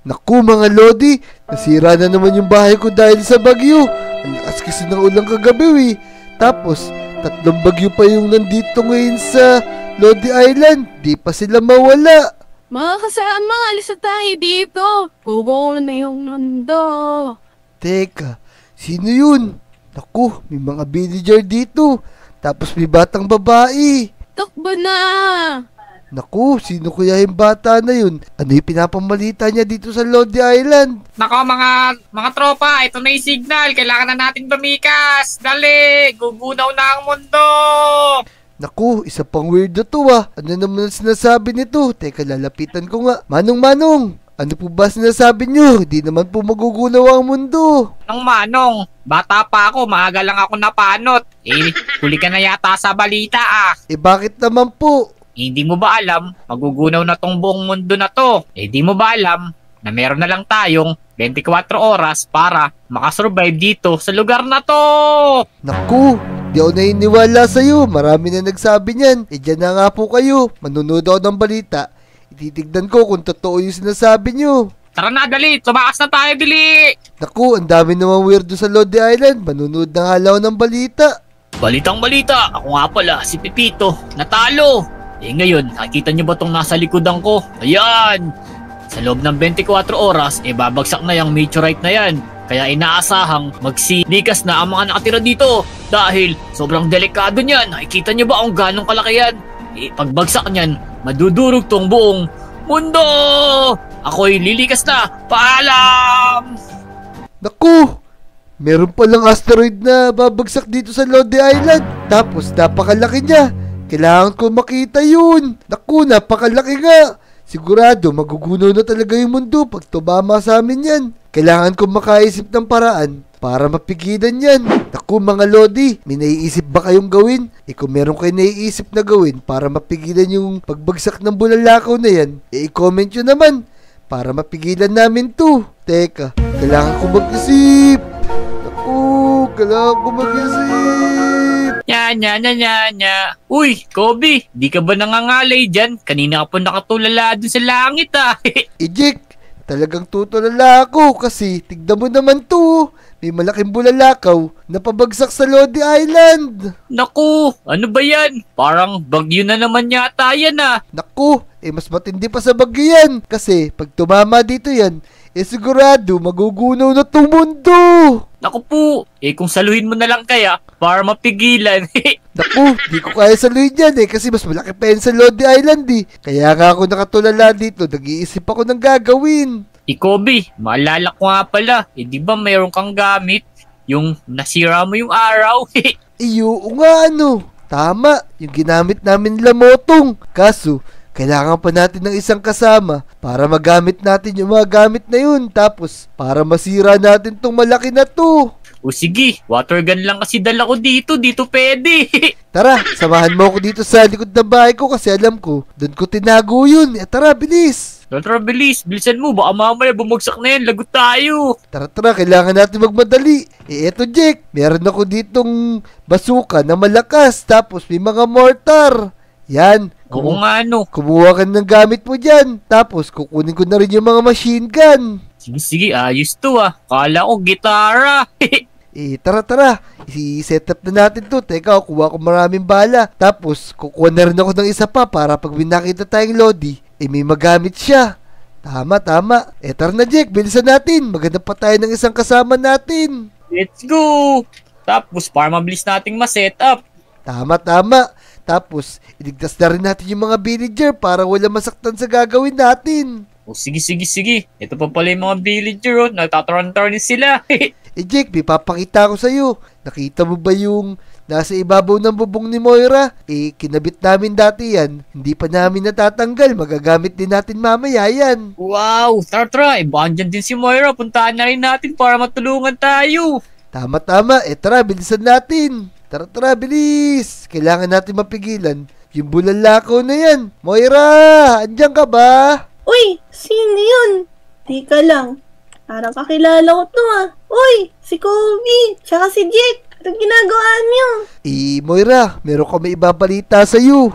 Naku mga Lodi, nasira na naman yung bahay ko dahil sa bagyo. Ang lakas kasi ng ulang kagabi Tapos, 3 bagyo pa yung nandito ngayon sa Lodi Island. Di pa sila mawala. Mga kasama, alis na tayo dito. Gugulo na yung mundo. Teka, sino yun? Naku, may mga villager dito. Tapos may batang babae. Takbo na! Naku, sino kaya yung bata na yun? Ano yung pinapamalita niya dito sa Lodi Island? Nako mga tropa, ito na yung signal. Kailangan na natin bumikas. Dali, gugunaw na ang mundo. Naku, isa pang weirdo to Ano naman ang sinasabi nito? Teka, lalapitan ko nga. Manong, ano po ba sinasabi niyo? Di naman po magugunaw ang mundo. Manong, bata pa ako, maaga lang ako napanot. Huli ka na yata sa balita Bakit naman po? Hindi mo ba alam, magugunaw na tong buong mundo na to? Di mo ba alam na meron na lang tayong 24 oras para makasurvive dito sa lugar na to? Naku, di ako naniniwala sa'yo. Marami na nagsabi niyan. Diyan na nga po kayo. Manunood ako ng balita. Ititignan ko kung totoo yung sinasabi niyo. Tara na, dali. Tumakas na tayo, dali. Naku, ang dami naman weirdo sa Lodi Island. Manunood na nga lang ng balita. Balitang balita. Ako nga pala, si Pepito. Natalo. Ngayon, nakita niyo ba tong nasa likodan ko? Ayan! Sa loob ng 24 oras, babagsak na yung meteorite na yan. Kaya inaasahang magsilikas na ang mga nakatira dito. Dahil sobrang delikado niyan. Nakikita niyo ba kung ganong kalaki yan? Pagbagsak niyan, madudurog tong buong mundo! Ako'y lilikas na! Paalam! Naku! Meron palang asteroid na babagsak dito sa Lodi Island. Tapos, napakalaki niya. Kailangan ko makita yun. Naku, napakalaki nga. Sigurado, magugunaw na talaga yung mundo pag tumama sa amin yan. Kailangan ko makaisip ng paraan para mapigilan yan. Naku mga Lodi, may naiisip ba kayong gawin? Kung meron kayo naiisip na gawin para mapigilan yung pagbagsak ng bulalakaw na yan, i-comment nyo naman para mapigilan namin to. Teka, kailangan ko mag-isip. Naku, kailangan ko mag-isip. Nya. Uy, Kobe, di ka ba nangangalay dyan? Kanina ka pa nakatulala dun sa langit Ejek, talagang tutulala ako kasi tignan mo naman to. May malaking bulalakaw na pabagsak sa Lodi Island. Naku, ano ba yan? Parang bagyo na naman yata yan Naku, mas matindi pa sa bagyo yan. Kasi pag tumama dito yan, sigurado magugunaw na tong mundo. Naku po, kung saluhin mo na lang kaya para mapigilan. Naku, di ko kaya saluhin yan kasi mas malaki pa yan sa Lodi Island Kaya nga ako nakatulala dito, nag-iisip ako ng gagawin. Kobe, maalala ko nga pala, di ba mayroon kang gamit? Yung nasira mo yung araw. Oo nga Tama, yung ginamit namin nila Motong. Kaso, kailangan pa natin ng isang kasama para magamit natin yung mga gamit na yun. Tapos, para masira natin tong malaki na to. O sige, water gun lang kasi dala ko dito pwede. Tara, samahan mo ako dito sa likod ng bahay ko kasi alam ko, doon ko tinago yun. Tara, bilis. Tara, bilisan mo, baka mamaya bumagsak na yan, lagot tayo. Tara, kailangan natin magmadali. Eto Jack, meron ako ditong basuka na malakas, tapos may mga mortar. Yan. Oo nga Kumuha ka ng gamit mo dyan. Tapos, kukunin ko na rin yung mga machine gun. Sige, ayos to Kala ko gitara. Tara. I-set up na natin to. Teka, kuha ko maraming bala. Tapos, kukuha na rin ako ng isa pa para pag nakita tayong Lodi, may magamit siya. Tama. Tara na Jack, bilisan natin. Maganda pa tayo ng isang kasama natin. Let's go. Tapos, para mabilis nating ma-set up. Tama. Tapos, iligtas na rin natin yung mga villager para wala masaktan sa gagawin natin. O sige. Ito pa pala yung mga villager nagtataran-taran sila. Jake, may papakita ko sa'yo. Nakita mo ba yung nasa ibabaw ng bubong ni Moira? Kinabit namin dati yan. Hindi pa namin natatanggal. Magagamit din natin mamaya yan. Wow, tara. Baka andyan din si Moira. Puntaan na rin natin para matulungan tayo. Tama. Tara, bilisan natin. Tara, bilis. Kailangan natin mapigilan yung bulalakaw na yan. Moira, andyan ka ba? Uy, sino yun? Tika lang. Parang kakilala ko to Uy, si Kobe, tsaka si Jake. Anong ginagawa niyo? Moira, meron kami ibabalita sa'yo.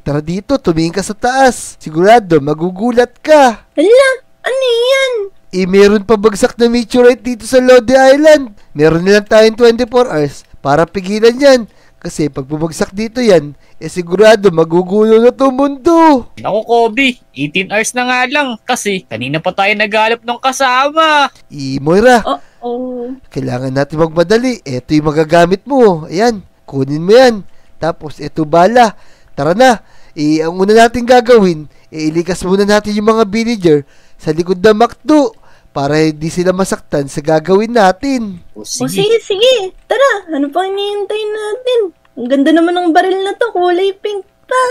Tara dito, tumingin ka sa taas. Sigurado, magugulat ka. Hala, ano yan? meron pa bagsak na meteorite dito sa Lodi Island. Meron nilang tayong 24 hours para pigilan yan. Kasi pag bumagsak dito yan, sigurado magugulo na to mundo. Naku, Kobe, 18 hours na nga lang kasi kanina pa tayo naghalap ng kasama. Moira, Oh. kailangan natin magmadali. Ito yung magagamit mo. Ayan, kunin mo yan. Tapos, ito bala. Tara na. Ang una natin gagawin, ilikas muna natin yung mga villager sa likod ng McDo para hindi sila masaktan sa gagawin natin. O O sige, sige. Tara, ano pang hinihintay natin? Ang ganda naman ng baril na to, kulay pink pa.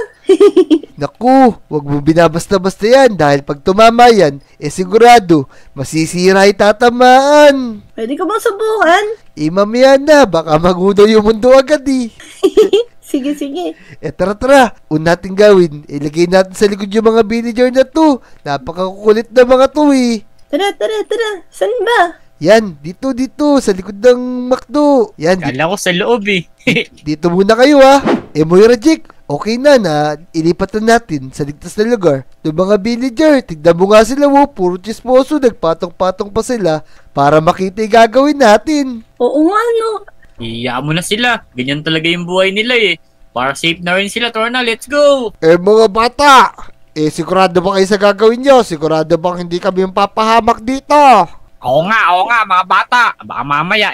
Naku, wag mo binabasta-basta yan dahil pag tumama yan, sigurado, masisira itatamaan. Pwede ka bang subukan? Mamaya na, baka magunaw yung mundo agad Sige, sige. Tara. Una natin gawin, ilagay natin sa likod yung mga villager na to. Napakakukulit na mga to Tara. Saan ba? Yan, dito, sa likod ng McDo. Yan, Kala ko sa loob dito muna kayo Moira Jake, okay na ilipat na natin sa ligtas na lugar. Yung mga villager, tignan mo nga sila puro chismoso, nagpatong-patong pa sila para makita yung gagawin natin. Oo nga, no. Iya mo na sila. Ganyan talaga yung buhay nila Para safe na rin sila, Torna. Let's go! Mga bata, sigurado ba kayo sa gagawin nyo? Sigurado bang hindi kami yung papahamak dito? Oo nga, mga bata. Baka mamaya,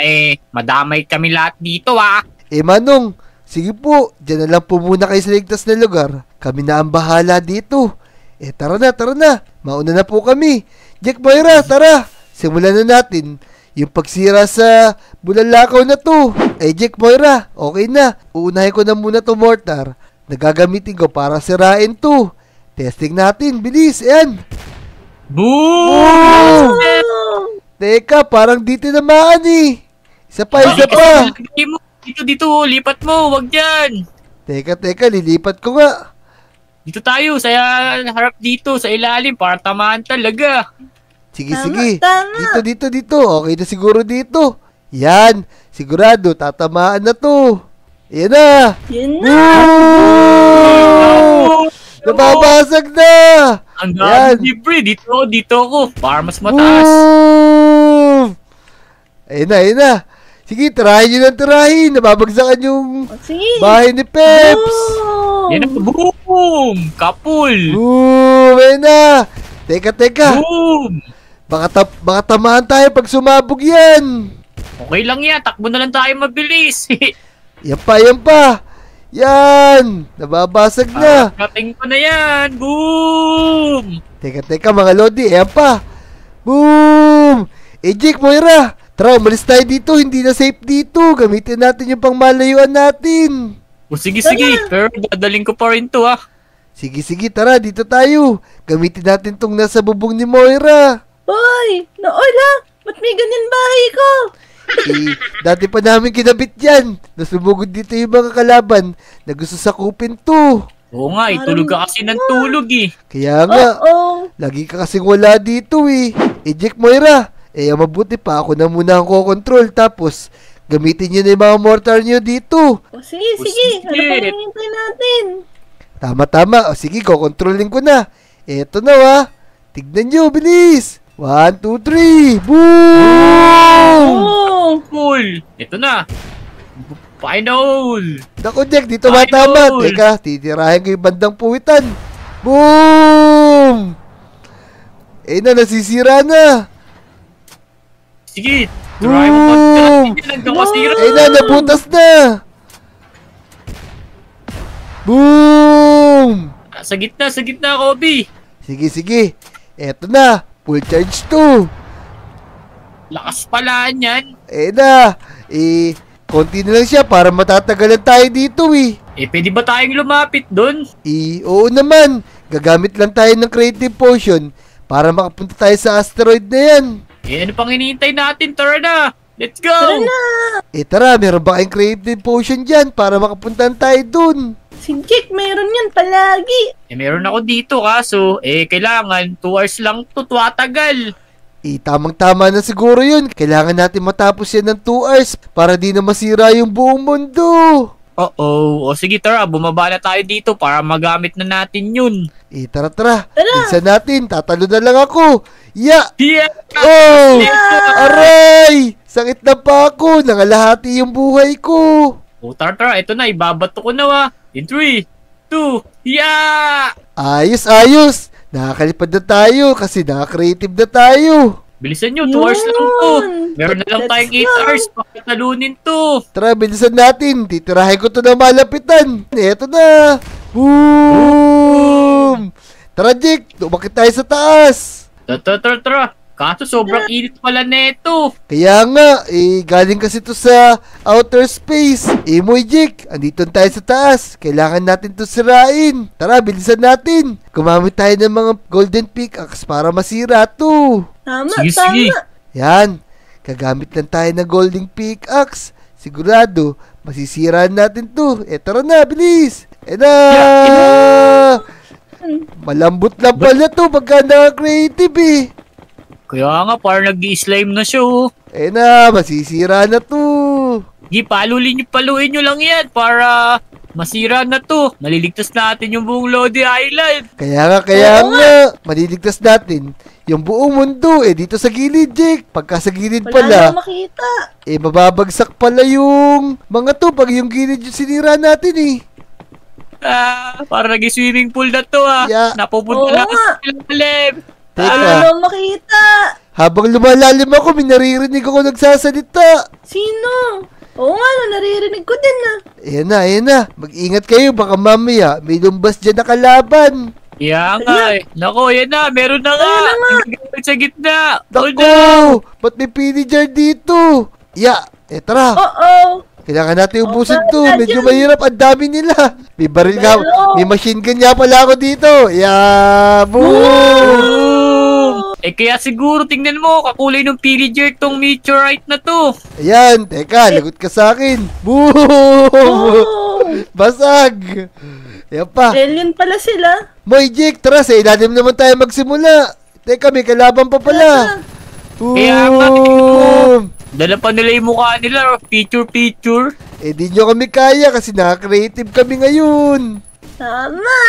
madamay kami lahat dito, Manong, sige po, dyan na lang po muna kayo sa ligtas na lugar. Kami na ang bahala dito. Tara na. Mauna na po kami. Jack, Moira, tara. Simulan na natin yung pagsira sa bulalakaw na to. Jack, Moira, okay na. Uunahin ko na muna to mortar. Nagagamitin ko para sirain to. Testing natin, bilis, ayan. Boom! Oh! Teka, parang dito namaan Isa pa. Dito, lipat mo, wag dyan. Teka, lilipat ko nga. Dito tayo, sa harap dito, sa ilalim, para tamaan talaga. Sige. Tama. Dito. Okay na siguro dito. Yan, sigurado, tatamaan na to. Yan na. Yun na. Woo! Nababasag na. Ang Yan. dami libre, dito ako, para mas mataas. Boom! Ayun na. Sige, tirahin nyo ng tirahin. Nababagsakan yung O, sige. bahay ni Peps. Boom! Yan ang boom! Kapul! Boom! Ayun na. Teka. Boom! Baka tamaan tayo pag sumabog yan. Okay lang yan, takbo na lang tayo mabilis. Yan pa. Yan. Nababasag na. Kating ko na yan! Boom! Teka mga Lodi. Ayan pa. Boom! Jake, Moira. Tara, umalis tayo dito. Hindi na safe dito. Gamitin natin yung pangmalayuan natin. O sige, pero dadaling ko pa rin to Sige, tara. Dito tayo. Gamitin natin tong nasa bubong ni Moira. Hoy! Naola! Ba't may ganyan bahay ko? Dati pa namin kinabit yan. Nasumugod dito yung mga kalaban na gusto sakupin to. Oo nga, tulog ka kasi ng tulog Kaya nga, Oo. lagi ka kasing wala dito Jake, Moira. Mabuti pa ako na muna ang kokontrol. Tapos, gamitin nyo na yung mga mortar nyo dito. O, sige. Ano pang hinihintay natin? Tama. Sige, kokontrolin ko na. Eto na Tignan nyo, bilis. 1, 2, 3. Boom! Oh! Cool! Ito na! Final! Naku, Jack, dito matama. Teka, titirahin ko yung bandang puwitan. Boom! Nasisira na. Sige, try mo pagkakasin yan hanggang masira. Nabutas na. Boom! Sa gitna, Kobe. Sige. Eto na. Full charge to. Lakas pala yan. Konti na lang siya para matatagalan tayo dito Pwede ba tayong lumapit doon? Oo naman. Gagamit lang tayo ng creative potion para makapunta tayo sa asteroid na yan. Ano pang hinihintay natin? Tara na! Let's go! Tara na! Tara, meron ba kayong creative potion dyan para makapuntahan tayo dun? Si Jake, mayroon yan palagi. Meron ako dito kaso, kailangan 2 hours lang to tuwatagal. Tamang-tama na siguro yun. Kailangan natin matapos yan ng 2 hours para di na masira yung buong mundo. O sige tara, bumaba na tayo dito para magamit na natin yun. Tara, tara. Tara. Bilisan natin. Tatalo na lang ako. Ya! Yeah! Oh! Aray! Sakit na pa ako. Nangalahati yung buhay ko. Tara, ito na, ibabato ko na In 3, 2, yeah! Ayos, ayos. Nakakalipad na tayo kasi nakakreative na tayo. Bilisan nyo, 2 hours lang to. Yun. Meron na lang Let's tayong 8 go. hours para talunin to. Tara, bilisan natin. Titirahin ko to na malapitan. Eto na. Boom! Tara, Jake. Umakit tayo sa taas. Tara. Kaso sobrang init pala neto. Kaya nga, galing kasi to sa outer space. Moy Jake, andito tayo sa taas. Kailangan natin to sirain. Tara, bilisan natin. Gumamit tayo ng mga golden pickaxe para masira to. Tama, Sige, tama. sige. Yan, kagamit lang tayo ng golden pickaxe. Sigurado, masisira natin to. Tara na, bilis. Na! Malambot lang pala to pagka naka-creative Kaya nga, parang nag-i-slime na siya na, masisira na to. Gi, paluin nyo lang yan para masira na to. Naliligtas natin yung buong Lodi Island. Kaya nga, maliligtas natin yung buong mundo dito sa gilid, Jake. Pagka sa gilid Wala pala, nang makita. mababagsak pala yung mga to pag yung gilid yung sinira natin Para nag-swimming pool na to Yeah. Napupunta Oo na nga. sa ilalim. Wala Teka, nang makita. habang lumalalim ako, may naririnig ako nagsasalita. Sino? Oo nga, naririnig ko din Ayan na. Mag-ingat kayo, baka mamaya may lumbas dyan na kalaban. Kaya nga Nako, yan na. Meron na nga. Nagagawin sa gitna. Oh Naku, no. ba't may pillager dito? Tara. Oo. Kailangan natin ubusin Okay, to. na Medyo dyan. mahirap. Ang dami nila. May baril nga. Pero- May machine gun nga pala ako dito. Boom! Kaya siguro tingnan mo, kakulay ng pillager tong meteorite na to. Ayan. Teka, lagot ka sa akin. Boom! Oh. Basag! Ayan pa. Alien pala sila. Moy, Jake, tara. Sa ilalim naman tayo magsimula. Teka, may kalaban pa pala. Kaya nga, Boom! Dala pa nila yung mukha nila, picture. Di nyo kami kaya kasi nakaka-creative kami ngayon. Tama.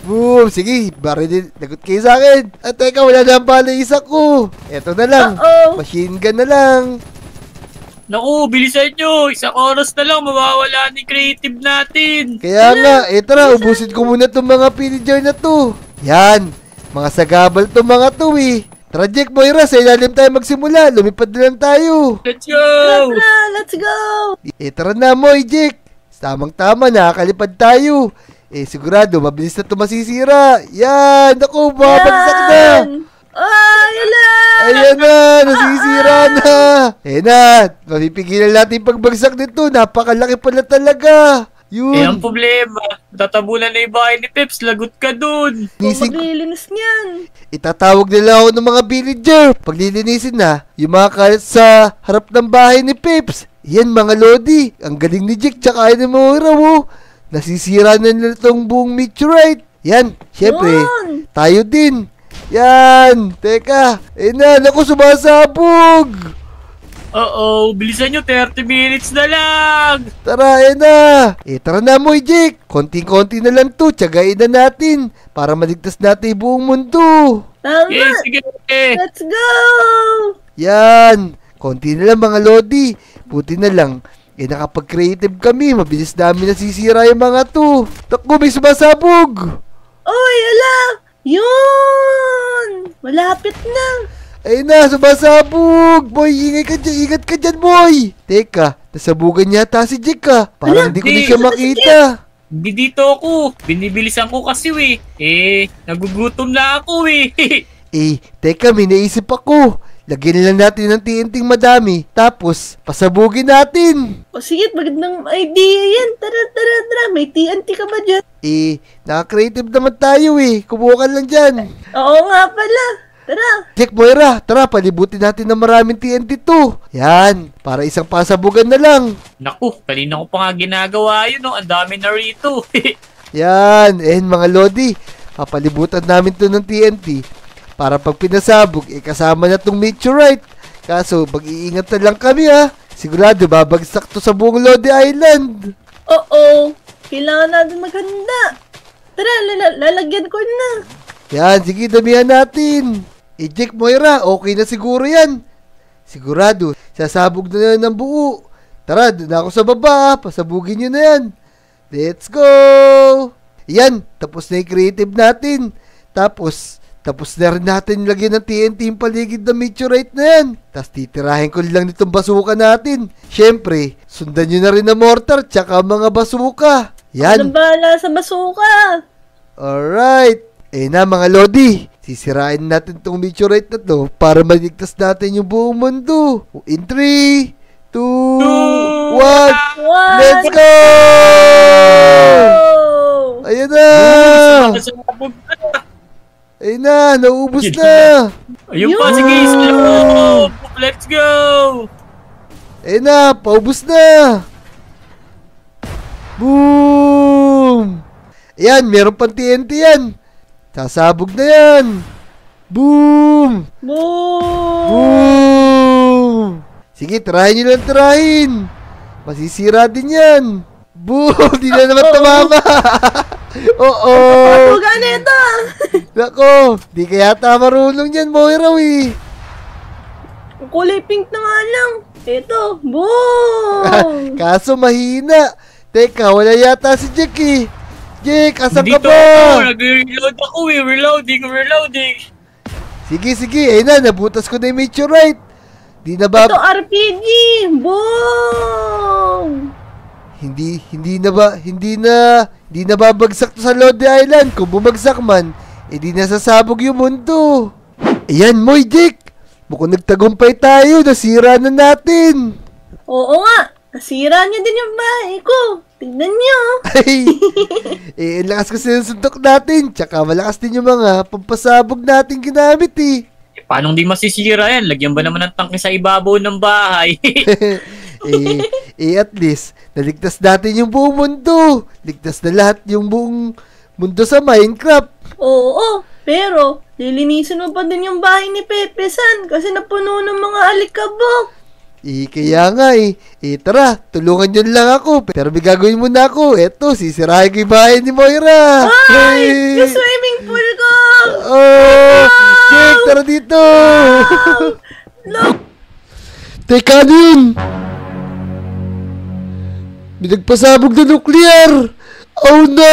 Boom! Sige, barilin. Lagot kayo sa akin. Teka, wala na ang bala isa ko. Eto na lang. Uh-oh. Machine gun na lang. Naku, bilisan nyo. 1 oras na lang, mawawala ni creative natin. Kaya nga, tara, ubusin ko muna itong mga pillager na to. Yan, mga sagabal to mga to Tara, Jack, Moira, sa ilalim tayo magsimula. Lumipad na lang tayo. Let's go! Tara, let's go. Tara na, Moy, Jack. Tamang-tama, nakakalipad tayo. Sigurado, mabilis na ito masisira. Yan, naku, babagsak na. Ayan na, nasisira na. Na, mapipigilan natin pagbagsak nito. Napakalaki pala talaga. Yun. Ang problema, tatabunan na yung bahay ni Peps, lagot ka dun. Nising, Maglilinis niyan. itatawag nila ako ng mga villager. Paglilinisin na, yung mga kalat sa harap ng bahay ni Peps. Yan mga Lodi. Ang galing ni Jack tsaka ni Moira Nasisira na nila itong buong meteorite. Yan, syempre, Yun. tayo din. Yan, teka. Naku, sumasabog. Bilisan nyo, 30 minutes na lang. Tara, tara na mo, Jack. Konting-konti na lang to. Tsagain na natin para maligtas natin yung buong mundo. Tama. Sige. Let's go. Yan. Konti na lang mga Lodi. Buti na lang. Nakapag-creative kami. Mabilis namin nasisira yung mga to. Naku, may sumasabog. Oy, ala. Yun. Malapit na. Sumasabog. Boy, ingat ka dyan, boy. Teka, nasabugan yata si Jack Parang hindi ko na siya makita. Hindi dito ako. Binibilisan ko kasi nagugutom na ako Teka, may naisip ako. Lagyan lang natin ng TNT madami. Tapos, pasabugin natin. O sige, magandang idea yan. Tara. May TNT ka ba dyan? Naka-creative naman tayo Kumuha ka lang dyan. Oo nga pala. Tara. Jack, Moira, tara, palibutin natin ng maraming TNT to. Yan, para isang pasabugan na lang. Naku, kanina ko pa nga ginagawa yun Ang dami na rito. Yan, mga Lodi. Papalibutan namin to ng TNT. Para pag pinasabog, kasama na tong meteorite. Kaso, mag-iingat na lang kami Sigurado, babagsak to sa buong Lodi Island. Oo, kailangan natin maghanda. Tara, lalagyan ko na. Yan, sige, damihan natin. Jack, Moira, okay na siguro yan. Sigurado, sasabog na yan ng buo. Tara, doon ako sa baba, pasabugin nyo na yan. Let's go! Yan, tapos na yung creative natin. Tapos na rin natin lagyan ng TNT yung paligid ng meteorite na yan. Tapos titirahin ko lang nitong basuka natin. Siyempre, sundan nyo na rin ang mortar tsaka mga basuka. Yan. Ano bahala sa basuka? Alright. Na mga Lodi, sisirain natin tong meteorite na to para maligtas natin yung buong mundo. In 3, 2, 1, let's go! Ayan na! Ayun na, naubos na! Ayun pa, sige, slow! Let's go! Ayun na, paubos na! Boom! Ayan, meron pang TNT yan! Sasabog na yan! Boom! Boom! Boom! Sige, tirahin nyo lang tirahin! Masisira din yan! Boom! Di na naman tumama! Oo! Tuga na ito! Nako! Di kaya marunong yan, Moira, eh! Kulay pink na nga lang. Ito, boom! Kaso mahina! Teka, wala yata si Jack, eh! Jack, asan ka Dito ba? ako, nag-reload ako eh. Reloading. Sige. Ayun na, nabutas ko na yung meteorite. Di na ba... Ito, RPG! Boom! Hindi na babagsak to sa Lodi Island. Kung bumagsak man, di nasasabog yung mundo. Ayan, Moy, Jack. Mukhang nagtagumpay tayo. Nasira na natin. Oo nga, nasira niyo din yung bahay ko. Tignan niyo. Ay, ang lakas kasi ng suntok natin. Tsaka malakas din yung mga pampasabog natin ginamit, eh. Paano hindi masisira yan? Lagyan ba naman ng tangke sa ibabaw ng bahay? At least, naligtas natin yung buong mundo. Ligtas na lahat yung buong mundo sa Minecraft. Oo, pero lilinisin mo pa din yung bahay ni Pepe San kasi napuno ng mga alikabok. Kaya nga tara, tulungan nyo lang ako. Pero may gagawin muna ako. Eto, sisirahin ko yung bahay ni Moira. Ay! Yung swimming pool ko! Oh! Jake, tara dito! Look! Teka, ano yun? May nagpasabog na nuclear! Oh no!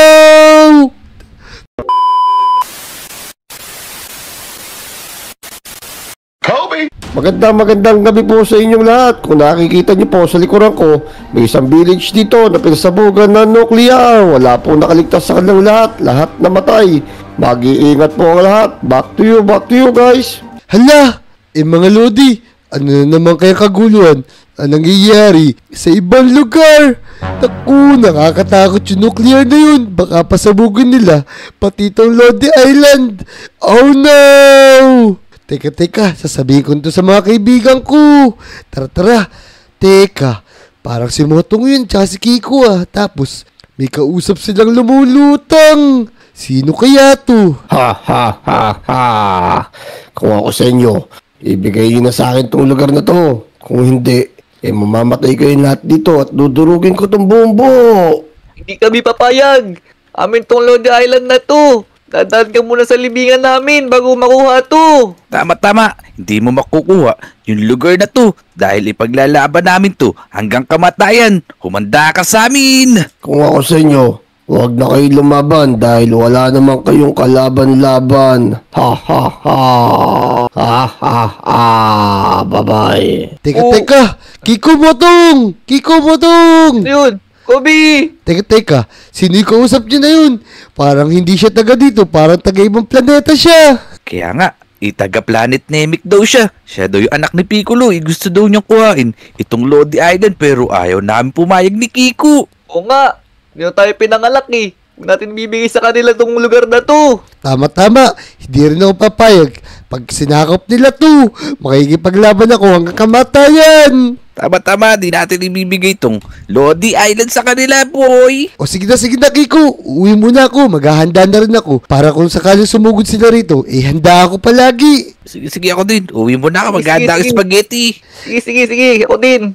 Magandang gabi po sa inyong lahat. Kung nakikita niyo po sa likuran ko, may isang village dito na pinasabugan ng nuklear. Wala pong nakaligtas sa kanilang lahat. Lahat namatay. Mag-iingat po ang lahat. Back to you guys. Hala! Mga Lodi, ano na naman kaya kaguluhan? Anong nangyayari sa ibang lugar? Naku, nakakatakot yung nuclear na yun. Baka pasabugin nila pati itong Lodi Island. Oh no! Teka, sasabihin ko to sa mga kaibigan ko. Tara. Teka, parang si Motong yun, tsaka si Kiko Tapos, may kausap silang lumulutang. Sino kaya to? Ha. Kung ako sa inyo, ibigay niyo na sa akin tong lugar na to. Kung hindi, mamamatay kayo lahat dito at dudurugin ko tong buong buo. Hindi kami papayag. Amin tong Lodi Island na to. Dadaan ka muna sa libingan namin bago makuha to. Tama. Hindi mo makukuha yung lugar na to dahil ipaglalaban namin to hanggang kamatayan. Humanda ka sa amin! Kung ako sa inyo, huwag na kayo lumaban dahil wala naman kayong kalaban-laban. Ha. Bye-bye. Teka, Kiko Motong! Ano yun? Kobe! Teka, sino yung kausap niya na yun? Parang hindi siya taga dito, parang taga ibang planeta siya. Kaya nga, taga-planet Namek daw siya. Siya daw yung anak ni Piccolo. Gusto daw niyang kuhain itong Lodi Island pero ayaw namin pumayag ni Kiko. Oo nga. Hindi na tayo pinangalak eh. Huwag natin bibigay sa kanila tong lugar na to. Tama. Hindi rin ako papayag. Pag sinakop nila to, makikipaglaban ako hanggang kamatayan. Tama, di natin ibibigay itong Lodi Island sa kanila, boy. O sige na, Kiko. Uwi muna ako. Maghahanda na rin ako. Para kung sakaling sumugod sila rito, handa ako palagi. Sige ako din. Uwi mo na ako. Maghahanda Sige. ng spaghetti. Sige. Ako din.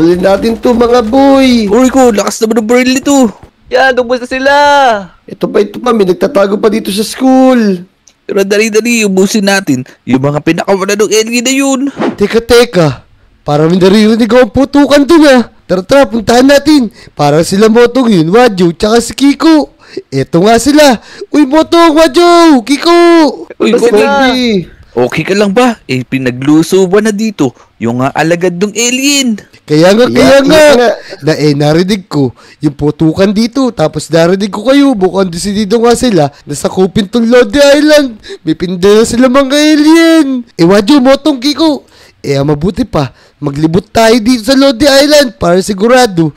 Barilin natin to mga boy. Uy ko, lakas naman ng baril nito. Yan, ubos na sila. Ito pa, may nagtatago pa dito sa school. Pero dali-dali, ubusin natin yung mga pinakawalan ng alien na yun. Teka. Parang may naririnig akong putukan dun ah. Tara, puntahan natin. Parang sila Motong yun, Wadyo, tsaka si Kiko. Eto nga sila. Uy, Motong, Wadyo, Kiko. Uy, Ubos sila. Kobe. Okay ka lang ba? Pinagluso ba na dito yung alagad ng alien? Kaya nga. nga. Narinig ko yung putukan dito. Tapos narinig ko kayo. Mukhang desidido nga sila. Nasakupin tong Lodi Island. May pinda na sila mga alien. Wadyo, Motong, Kiko. Mabuti pa. Maglibot tayo dito sa Lodi Island para sigurado.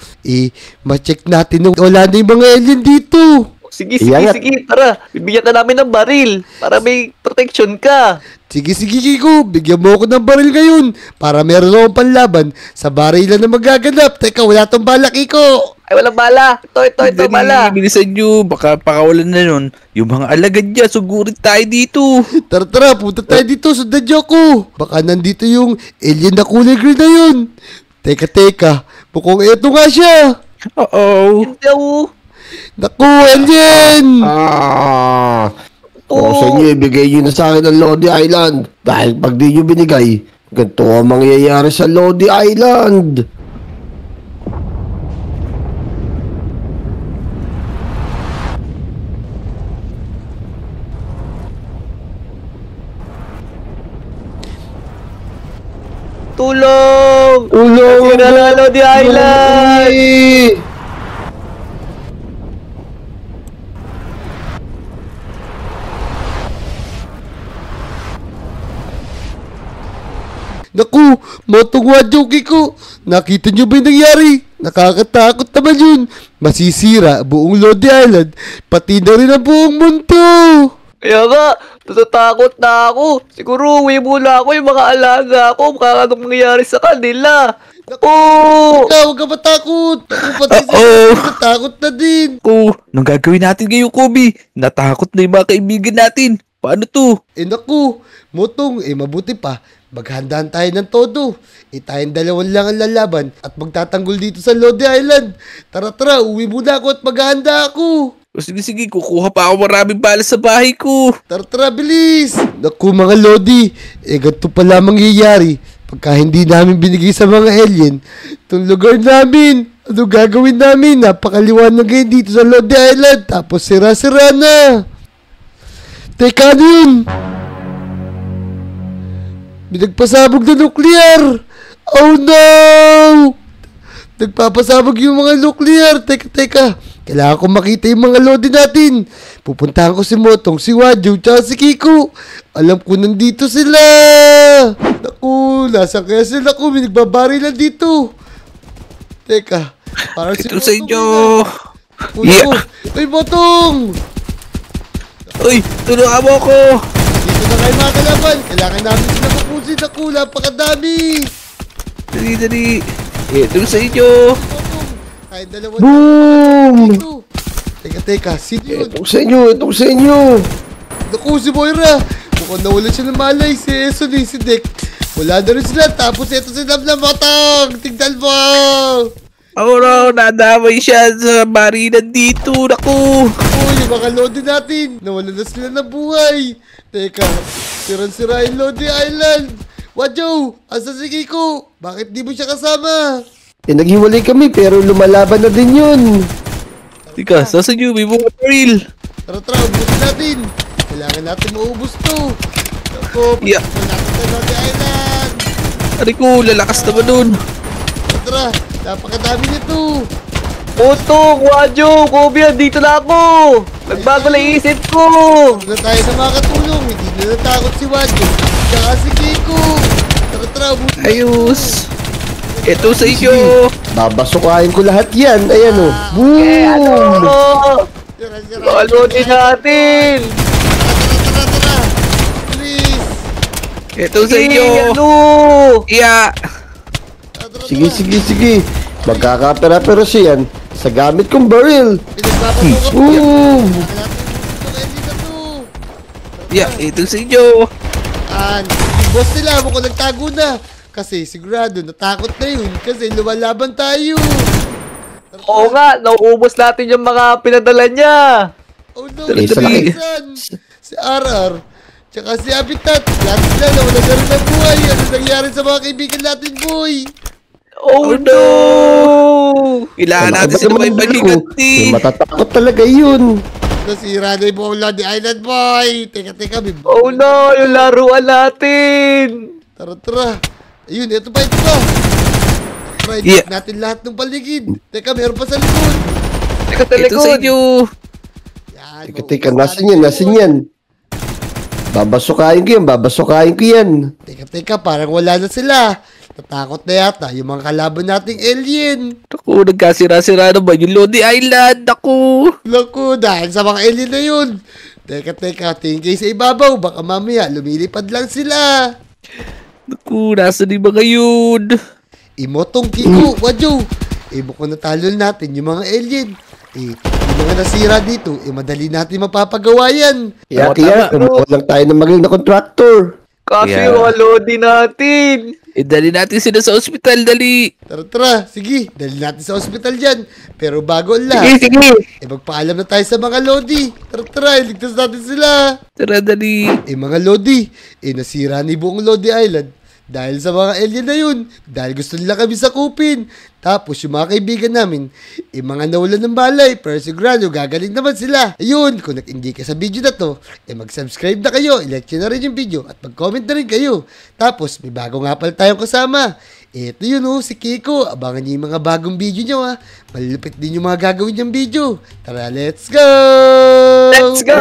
Ma-check natin nung wala na yung mga alien dito. Sige, Iyangat. tara. Bibigyan ka namin ng baril para may protection ka. Sige, Kiko. Bigyan mo ako ng baril ngayon para meron akong panlaban sa barilan na magaganap. Teka, wala tong bala, Kiko. Ay, walang bala. Ito, bala. Bilisan nyo, baka pakawalan na nun. Yung mga alagad niya, sugurin tayo dito. Tara, punta tayo dito. Sundan niyo ako. Baka nandito yung alien na kulay green na yun. Teka. Mukhang eto nga siya. Uh-oh. Hindi ako. Naku, alien! Kung sa inyo, ibigay nyo na sa akin ang Lodi Island. Dahil pag di nyo binigay, ganito ang mangyayari sa Lodi Island. Tulong! Sira na Lodi Island! Naku, Motong, Wadyo, Kiko. Nakita niyo ba yung nangyari? Nakakatakot naman yun. Masisira buong Lodi Island. Pati na rin ang buong mundo. Kaya nga, natatakot na ako. Siguro, uwi muna ako yung mga alaga ko. Baka anong mangyayari sa kanila. Oh! Huwag ka matakot. Ako pati natakot na din. Nung gagawin natin ngayon, Kobe? Natakot na yung mga kaibigan natin. Paano to? Naku, Motong, mabuti pa. Maghandaan tayo ng todo. Tayong dalawan lang ang lalaban at magtatanggol dito sa Lodi Island. Tara, uwi muna ako at maghahanda ako. Sige, kukuha pa ako maraming balas sa bahay ko. Tara, bilis! Naku mga Lodi, ganito pala mangyayari pagka hindi namin binigay sa mga alien itong lugar namin. Ano gagawin namin? Napakaliwanag ngayon dito sa Lodi Island. Tapos sira-sira na. Teka, ano yun? May nagpasabog na nuclear! Oh no! Nagpapasabog yung mga nuclear. Teka. Kailangan ko makita yung mga Lodi natin. Pupuntahan ko si Motong, si Wadyo, tsaka si Kiko. Alam ko nandito sila. Naku, nasa kaya sila ko. May nagbabarilan dito. Teka. Parang si Ito sa inyo. Uy, Motong! Uy, tulungan mo ako. Dito na kayo mga kalaban. Kailangan namin sila mapusin. Naku, napakadami. Dali. Ito sa inyo. Kahit dalawa Boom! dito. Teka, sino yun? Itong sa inyo. Naku, si Moira. Mukhang nawala siya ng malay. Si Eson si Dek. Wala na rin sila. Tapos ito si Nam na Motong. Tignan mo. Ako raw, nadamay siya sa marinan dito. Naku! Uy, yung mga Lodi natin. Nawala na sila ng buhay. Teka, sirang-sira yung Lodi Island. Wadyo, asa si Kiko? Bakit di mo siya kasama? Naghiwalay kami pero lumalaban na din yun. Tika, saan yung may mga baril? Tara, ubusin natin. Kailangan natin maubos to. Ako, Yeah. pagkakas natin sa Lodi Island. Ari ko, lalakas naman nun. Tara, napakadami nito. Utong, Wadyo, Kobe, dito na ako. Nagbago na isip ko. Huwag na tayo na makatulong. Hindi na natakot si Wadyo. Tsaka si Kiko. Tara, ubusin natin Ayos. to. Ito sa iyo. Babasukain ko lahat yan. Ayan o. Boom! Oh, Sira-sira. Lodi natin. Tara. Please. Ito sa iyo. Ano? Iya. Tara. Sige. Magkakapera-pero siyan sa gamit kong barrel. Pinagpapasukan ko yan. Boom! Kailangan natin na to. Iya, ito sa iyo. Yung boss nila, mukhang nagtago na. Kasi sigurado, natakot na yun. Kasi lumalaban tayo. Oo nga, nauubos natin yung mga pinadala niya. Oh no, Dali, si dali. Pinsan, si RR, tsaka si Habitat. Lahat sila, nawala na rin ang buhay. Ano nangyari sa mga kaibigan natin, boy? Oh no! Kailangan natin sila may paghiganti. Matatakot talaga yun. Nasira na yung buong Lodi Island, boy. Teka, Oh no, yung laruan natin. Tara. Ayun, ito pa. Try Yeah. natin lahat ng paligid. Teka, meron pa sa likod. Teka sa Ito sa likod. iyo. Yan, Teka, nasan yan? Babasukain ko yan. Teka, parang wala na sila. Natakot na yata yung mga kalaban nating alien. Naku, nagkasira-sira naman yung Lodi Island. Naku. Loko, dahil sa mga alien na yun. Teka, tingin kayo sa ibabaw. Baka mamaya lumilipad lang sila. Naku, nasa di ba ngayon? Imotong Kiko, Wadyo. Mukhang natalo natin yung mga alien. Yung mga nasira dito, madali natin mapapagawa yan. Kaya, Tama. kumuha lang tayo ng magaling na contractor. Kasi Yeah. yung Lodi natin. Dali natin sila sa ospital, dali. Tara, sige, dali natin sa ospital dyan. Pero bago ang lahat, Sige. magpaalam na tayo sa mga Lodi. Tara, iligtas natin sila. Tara, dali. Mga Lodi, nasira ni buong Lodi Island. Dahil sa mga alien na yun. Dahil gusto nila kami sakupin. Tapos yung mga kaibigan namin, mga nawalan ng balay. Pero sigurado, gagaling naman sila. Ayun, kung nag-enjoy ka sa video na to, mag-subscribe na kayo, i-like nyo na rin yung video, at mag-comment na rin kayo. Tapos, may bago nga pala tayong kasama. Ito yun si Kiko. Abangan niyo yung mga bagong video nyo Malulupit din yung mga gagawin niyang video. Tara, let's go! Let's go!